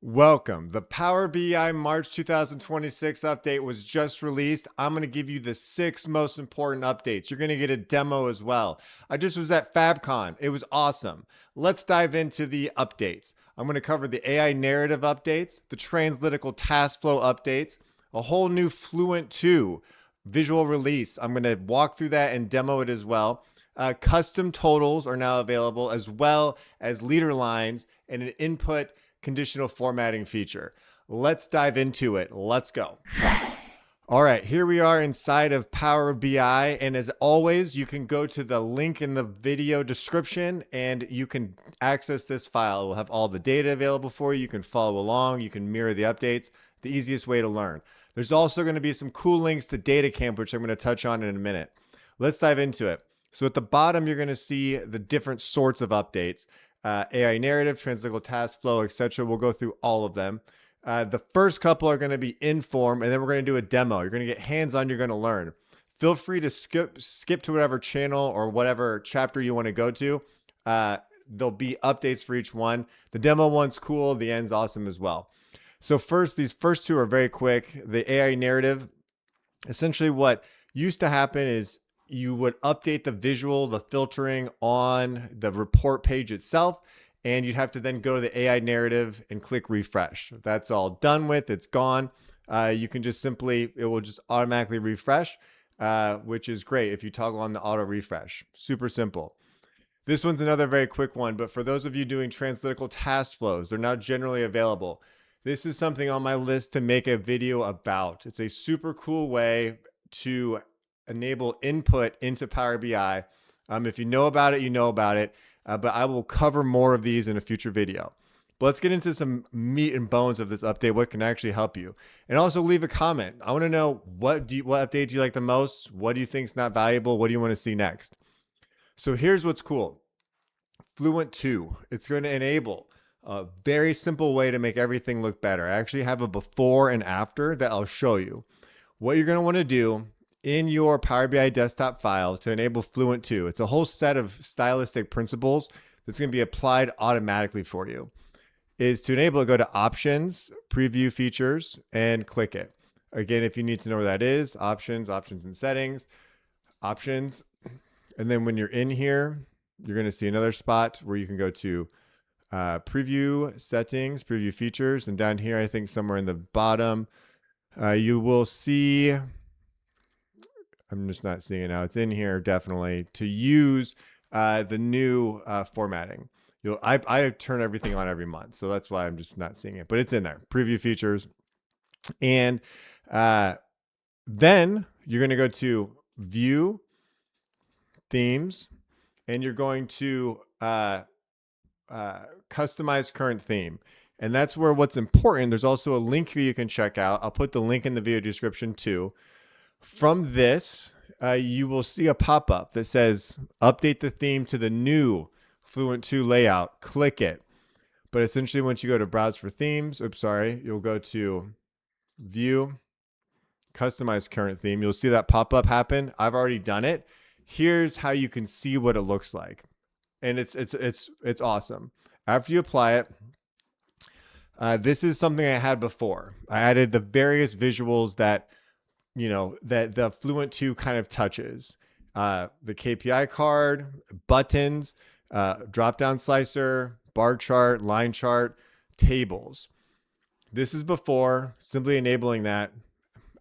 Welcome. The Power BI March 2026 update was just released. I'm going to give you the 6 most important updates. You're going to get a demo as well. I just was at FabCon. It was awesome. Let's dive into the updates. I'm going to cover the AI narrative updates, the Translytical task flow updates, a whole new Fluent 2 visual release. I'm going to walk through that and demo it as well. Custom totals are now available, as well as leader lines and an input conditional formatting feature. Let's dive into it. Let's go. All right, here we are inside of Power BI. And as always, you can go to the link in the video description and you can access this file. It will have all the data available for you. You can follow along. You can mirror the updates. The easiest way to learn. There's also going to be some cool links to DataCamp, which I'm going to touch on in a minute. Let's dive into it. So at the bottom, you're going to see the different sorts of updates. AI narrative, translytical task flow, etc. We'll go through all of them. The first couple are going to be in-form, and then we're going to do a demo. You're going to get hands-on. You're going to learn. Feel free to skip to whatever channel or whatever chapter you want to go to. There'll be updates for each one. The demo one's cool. The end's awesome as well. So first, these first two are very quick. The AI narrative, essentially what used to happen is you would update the visual, the filtering on the report page itself, and you'd have to then go to the AI narrative and click refresh. That's all done with. It's gone. You can just simply, it will just automatically refresh, which is great if you toggle on the auto refresh. Super simple. This one's another very quick one, but for those of you doing translytical task flows, they're now generally available. This is something on my list to make a video about. It's a super cool way to enable input into Power BI. If you know about it, you know about it, but I will cover more of these in a future video. But let's get into some meat and bones of this update, what can actually help you. And also leave a comment. I want to know what update do you like the most? What do you think is not valuable? What do you want to see next? So here's what's cool. Fluent 2, it's going to enable a very simple way to make everything look better. I actually have a before and after that I'll show you. What you're going to want to do in your Power BI desktop file to enable Fluent 2. It's a whole set of stylistic principles that's going to be applied automatically for you. Is to enable it, go to Options, Preview Features, and click it. Again, if you need to know where that is, Options, Options and Settings, Options. And then when you're in here, you're going to see another spot where you can go to Preview Settings, Preview Features. And down here, I think somewhere in the bottom, you will see, I'm just not seeing it now. It's in here definitely to use the new formatting. I turn everything on every month, so that's why I'm just not seeing it. But it's in there. Preview features, and then you're going to go to View, Themes, and you're going to customize current theme. And that's where what's important. There's also a link here you can check out. I'll put the link in the video description too. From this, you will see a pop-up that says, update the theme to the new Fluent 2 layout. Click it. But essentially, once you go to Browse for Themes, you'll go to View, Customize Current Theme. You'll see that pop-up happen. I've already done it. Here's how you can see what it looks like. And it's awesome. After you apply it, this is something I had before. I added the various visuals that that the Fluent 2 kind of touches. The KPI card, buttons, drop-down slicer, bar chart, line chart, tables. This is before, simply enabling that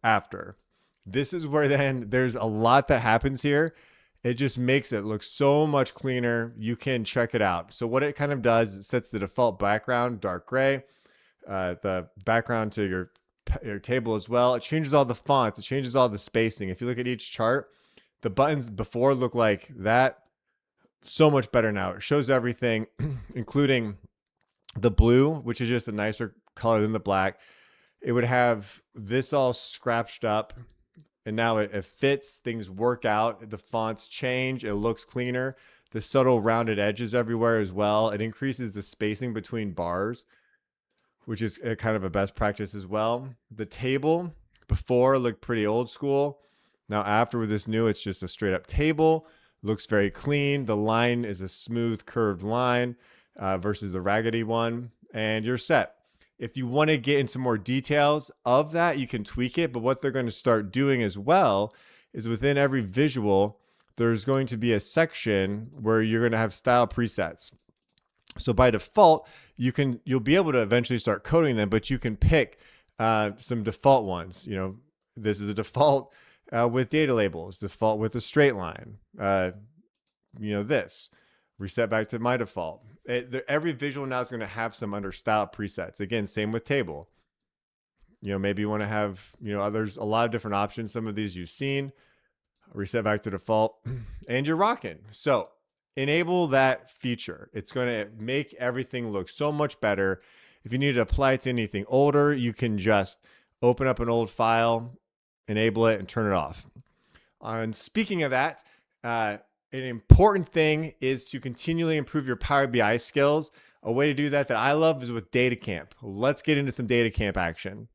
after. This is where then there's a lot that happens here. It just makes it look so much cleaner. You can check it out. So what it kind of does, it sets the default background, dark gray, the background to your table as well. It changes all the fonts. It changes all the spacing. If you look at each chart, the buttons before look like that. So much better now. It shows everything, including the blue, which is just a nicer color than the black. It would have this all scratched up, and now it fits. Things work out. The fonts change. It looks cleaner. The subtle rounded edges everywhere as well. It increases the spacing between bars, which is kind of a best practice as well. The table before looked pretty old school. Now after with this new, it's just a straight up table. Looks very clean. The line is a smooth curved line versus the raggedy one. And you're set. If you want to get into more details of that, you can tweak it. But what they're going to start doing as well is within every visual, there's going to be a section where you're going to have style presets. So by default, you'll be able to eventually start coding them, but you can pick some default ones. This is a default with data labels, default with a straight line. This reset back to my default. Every visual now is going to have some under style presets. Again, same with table. Maybe you want to have, there's a lot of different options. Some of these you've seen. Reset back to default, and you're rocking. So enable that feature. It's going to make everything look so much better. If you need to apply it to anything older, you can just open up an old file, enable it, and turn it off. And speaking of that, an important thing is to continually improve your Power BI skills. A way to do that I love is with DataCamp. Let's get into some DataCamp action.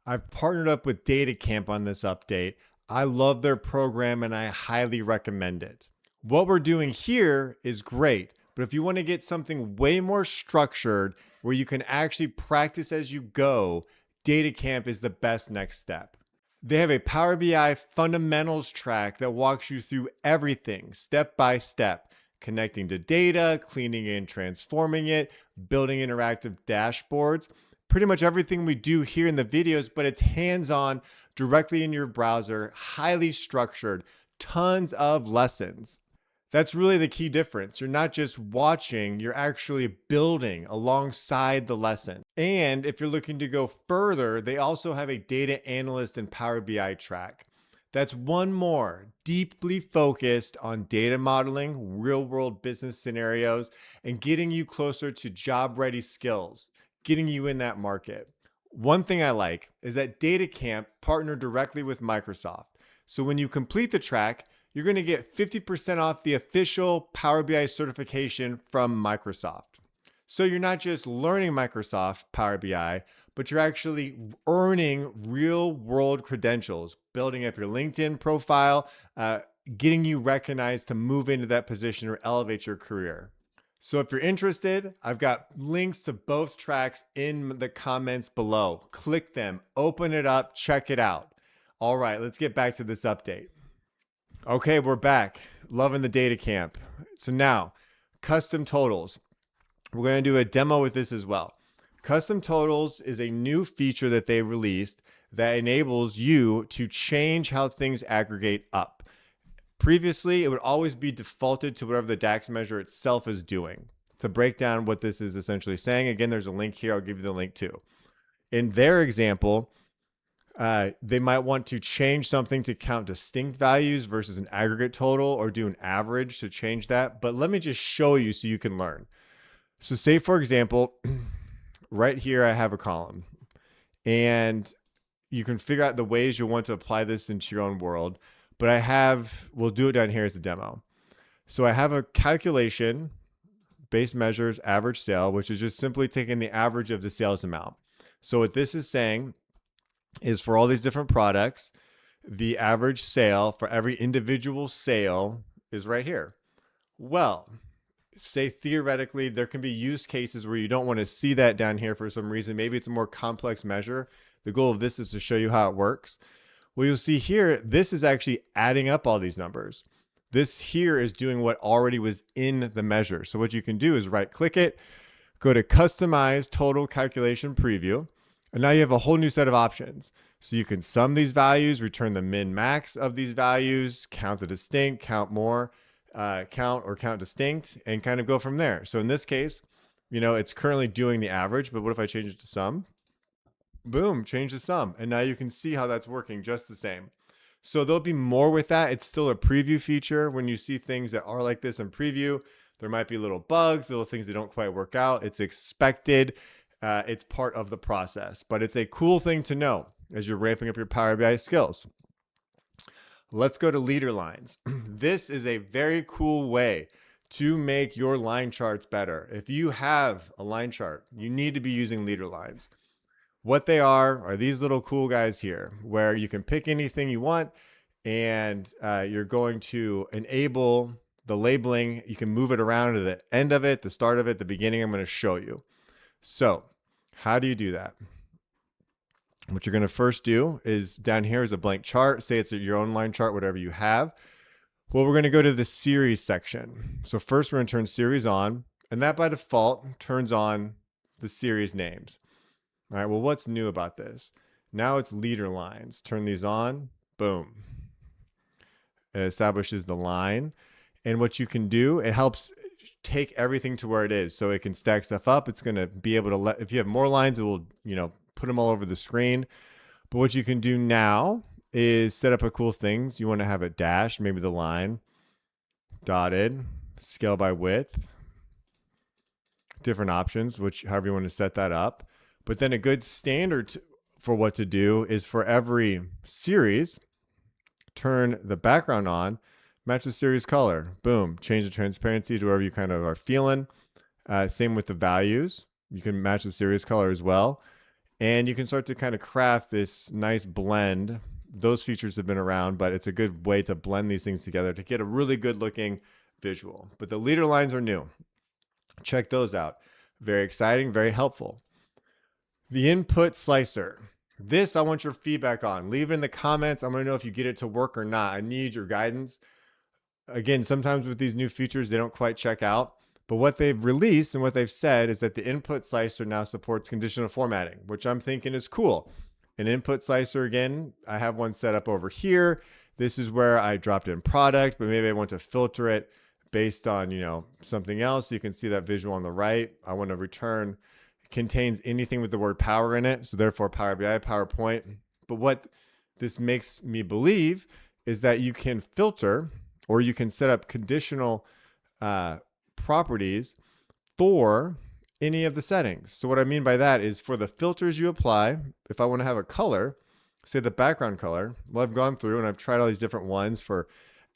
I've partnered up with DataCamp on this update. I love their program and I highly recommend it. What we're doing here is great, but if you want to get something way more structured where you can actually practice as you go, DataCamp is the best next step. They have a Power BI fundamentals track that walks you through everything step by step, connecting to data, cleaning and transforming it, building interactive dashboards. Pretty much everything we do here in the videos, but it's hands-on directly in your browser, highly structured, tons of lessons. That's really the key difference. You're not just watching, you're actually building alongside the lesson. And if you're looking to go further, they also have a data analyst and Power BI track. That's one more deeply focused on data modeling, real world business scenarios, and getting you closer to job ready skills, getting you in that market. One thing I like is that DataCamp partnered directly with Microsoft. So when you complete the track, you're going to get 50% off the official Power BI certification from Microsoft. So you're not just learning Microsoft Power BI, but you're actually earning real world credentials, building up your LinkedIn profile, getting you recognized to move into that position or elevate your career. So if you're interested, I've got links to both tracks in the comments below. Click them, open it up, check it out. All right, let's get back to this update. Okay, we're back. Loving the DataCamp. So now, custom totals. We're going to do a demo with this as well. Custom totals is a new feature that they released that enables you to change how things aggregate up. Previously, it would always be defaulted to whatever the DAX measure itself is doing. To break down what this is essentially saying, again, there's a link here. I'll give you the link too. In their example, they might want to change something to count distinct values versus an aggregate total, or do an average to change that. But let me just show you so you can learn. So say, for example, right here, I have a column, and you can figure out the ways you want to apply this into your own world. But we'll do it down here as a demo. So I have a calculation, base measures average sale, which is just simply taking the average of the sales amount. So what this is saying is for all these different products, the average sale for every individual sale is right here. Well, say theoretically, there can be use cases where you don't want to see that down here for some reason. Maybe it's a more complex measure. The goal of this is to show you how it works. Well, you'll see here, this is actually adding up all these numbers. This here is doing what already was in the measure. So what you can do is right click it, go to customize total calculation preview. And now you have a whole new set of options. So you can sum these values, return the min max of these values, count the distinct, count more, count distinct, and kind of go from there. So in this case, it's currently doing the average, but what if I change it to sum? Boom, change the sum. And now you can see how that's working just the same. So there'll be more with that. It's still a preview feature. When you see things that are like this in preview, there might be little bugs, little things that don't quite work out. It's expected. It's part of the process, but it's a cool thing to know as you're ramping up your Power BI skills. Let's go to leader lines. This is a very cool way to make your line charts better. If you have a line chart, you need to be using leader lines. What they are these little cool guys here where you can pick anything you want, and you're going to enable the labeling. You can move it around to the end of it, the start of it, the beginning. I'm going to show you. So How do you do that? What you're going to first do is down here is a blank chart. Say it's your own line chart, whatever you have. Well, we're going to go to the series section. So first we're going to turn series on, and that by default turns on the series names. All right, well, what's new about this? Now it's leader lines. Turn these on, boom. It establishes the line. And what you can do, it helps take everything to where it is. So it can stack stuff up. It's going to be able to if you have more lines, it will, put them all over the screen. But what you can do now is set up a cool things. You want to have it dashed, maybe the line, dotted, scale by width, different options, which however you want to set that up. But then a good standard for what to do is for every series, turn the background on, match the series color, boom, change the transparency to wherever you kind of are feeling. Same with the values. You can match the series color as well. And you can start to kind of craft this nice blend. Those features have been around, but it's a good way to blend these things together to get a really good looking visual. But the leader lines are new. Check those out. Very exciting, very helpful. The input slicer. This I want your feedback on. Leave it in the comments. I'm going to know if you get it to work or not. I need your guidance. Again, sometimes with these new features, they don't quite check out. But what they've released and what they've said is that the input slicer now supports conditional formatting, which I'm thinking is cool. An input slicer, again, I have one set up over here. This is where I dropped in product, but maybe I want to filter it based on, something else. You can see that visual on the right. I want to return contains anything with the word power in it. So therefore Power BI, PowerPoint. But what this makes me believe is that you can filter or you can set up conditional properties for any of the settings. So what I mean by that is for the filters you apply, if I want to have a color, say the background color, well, I've gone through and I've tried all these different ones for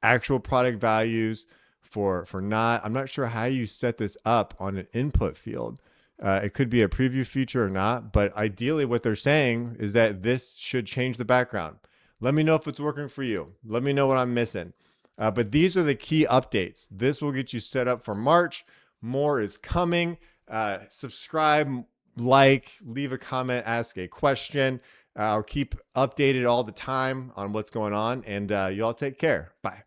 actual product values, for not. I'm not sure how you set this up on an input field. It could be a preview feature or not, but ideally what they're saying is that this should change the background. Let me know if it's working for you. Let me know what I'm missing. But these are the key updates. This will get you set up for March. More is coming. Subscribe, like, leave a comment, ask a question. I'll keep updated all the time on what's going on, and you all take care. Bye.